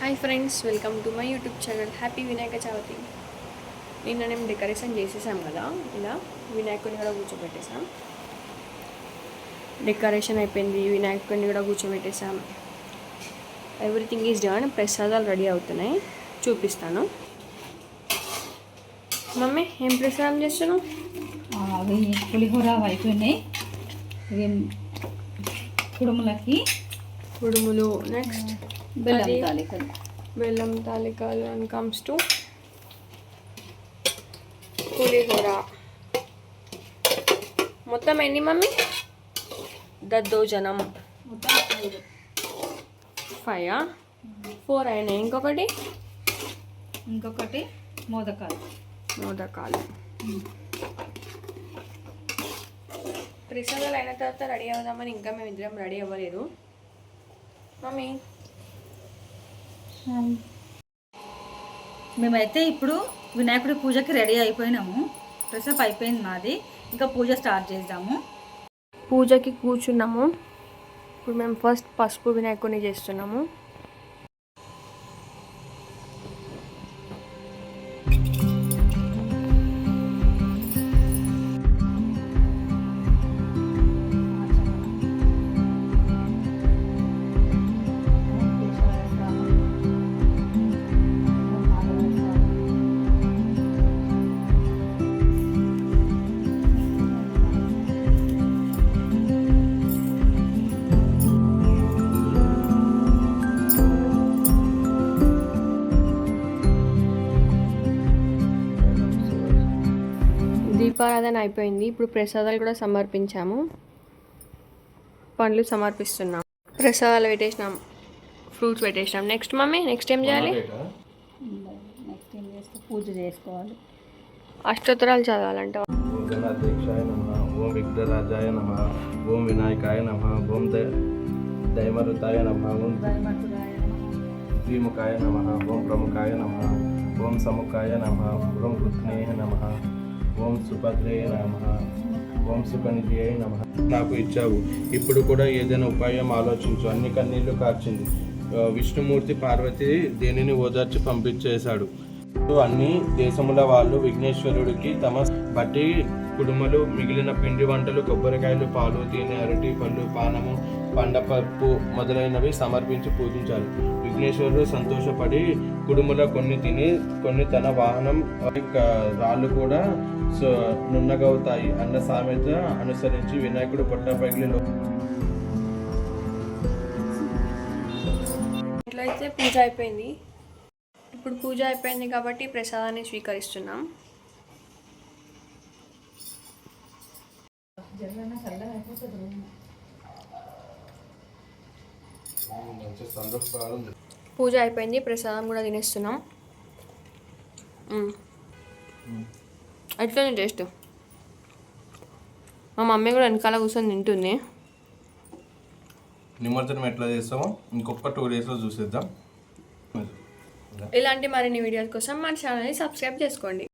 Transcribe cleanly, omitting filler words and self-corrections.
Hi friends, welcome to my YouTube channel. Happy Vinayaka Chavithi. నిన్న మేము decoration చేసేసాం కదా, ఇలా వినాయకుడిని కూడా కూర్చోబెట్టేసాం. డెకరేషన్ అయిపోయింది, వినాయకుడిని కూడా కూర్చోబెట్టేసాం. Everything is done. ప్రసాదాలు రెడీ అవుతున్నాయి, చూపిస్తాను. మమ్మీ ఏం ప్రసాదం చేస్తున్నావు? అవి పులిహోర అయిపోయినాయి. ఇవి కుడుములు. నెక్స్ట్ బెల్లం తాలికలు అండ్ కమ్స్ టు పులిహోర. మొత్తం ఎన్ని మమ్మీ? దద్దోజనం 5 4 అయినాయి. ఇంకొకటి మోదకాలు. ప్రసాదాలు అయిన తర్వాత రెడీ అవుదామని ఇంకా మేము ఇద్దరం రెడీ అవ్వలేదు. మమ్మీ మేమైతే ఇప్పుడు వినాయకుడి పూజకి రెడీ అయిపోయినాము. డ్రెస్అప్ అయిపోయింది మాది. ఇంకా పూజ స్టార్ట్ చేద్దాము. పూజకి కూర్చున్నాము. ఇప్పుడు మేము ఫస్ట్ పసుపు వినాయకుడిని చేస్తున్నాము. దీపారాధన అయిపోయింది. ఇప్పుడు ప్రసాదాలు కూడా సమర్పించాము. పండ్లు సమర్పిస్తున్నాం. ప్రసాదాలు పెట్టేసినాం, ఫ్రూట్స్ పెట్టేసినాం. నెక్స్ట్ మమ్మీ, నెక్స్ట్ ఏం చేయాలి? నెక్స్ట్ ఏం చేస్తే పూజ చేసుకోవాలి. అష్టోత్తరాలు చదవాలంట. ఓం గణాధ్యక్షాయ నమః, ఓం విఘ్నరాజాయ నమః, ఓం వినాయకాయ నమః, ఓం దైమరుతాయ నమః, ఓం ద్విముఖాయ నమః, ఓం ప్రముఖాయ నమః, ఓం సముఖాయ నమః, ఓం కృత్నేయ నమః, ఓం సుభద్రేయ నమః, ఓం సుకనిధియే నమః. నాకు ఇచ్చావు, ఇప్పుడు కూడా ఏదైనా ఉపాయం ఆలోచించు. అన్ని కన్నీళ్లు కార్చింది. విష్ణుమూర్తి పార్వతి దేనిని ఓదార్చి పంపించేశాడు. అన్ని దేశముల వాళ్ళు విఘ్నేశ్వరుడికి తమ బట్టి కుడుమలు, మిగిలిన పిండి వంటలు, కొబ్బరికాయలు, పాలు, తేనె, అరటి పళ్ళు, పానము, పండపప్పు మొదలైనవి సమర్పించి పూజించాలి. విఘ్నేశ్వరుడు సంతోషపడి కుడుముల కొన్ని తిని కొన్ని తన వాహనం రాళ్ళు కూడా నున్నగవుతాయి అన్న సామెత అనుసరించి వినాయకుడు పొట్టపగిలిలో. ఇట్లయితే పూజ అయిపోయింది. ఇప్పుడు పూజ అయిపోయింది కాబట్టి ప్రసాదాన్ని స్వీకరిస్తున్నాం. పూజ అయిపోయింది, ప్రసాదం కూడా తినేస్తున్నాం. అట్లనే టేస్ట్. మా మమ్మీ కూడా వెనకాల కూర్చొని తింటుంది. నిమజ్జనం ఎట్లా చేస్తామో ఇంకొక 2 daysలో చూసేద్దాం. ఇలాంటి మరిన్ని వీడియోల కోసం మన ఛానల్ని సబ్స్క్రైబ్ చేసుకోండి.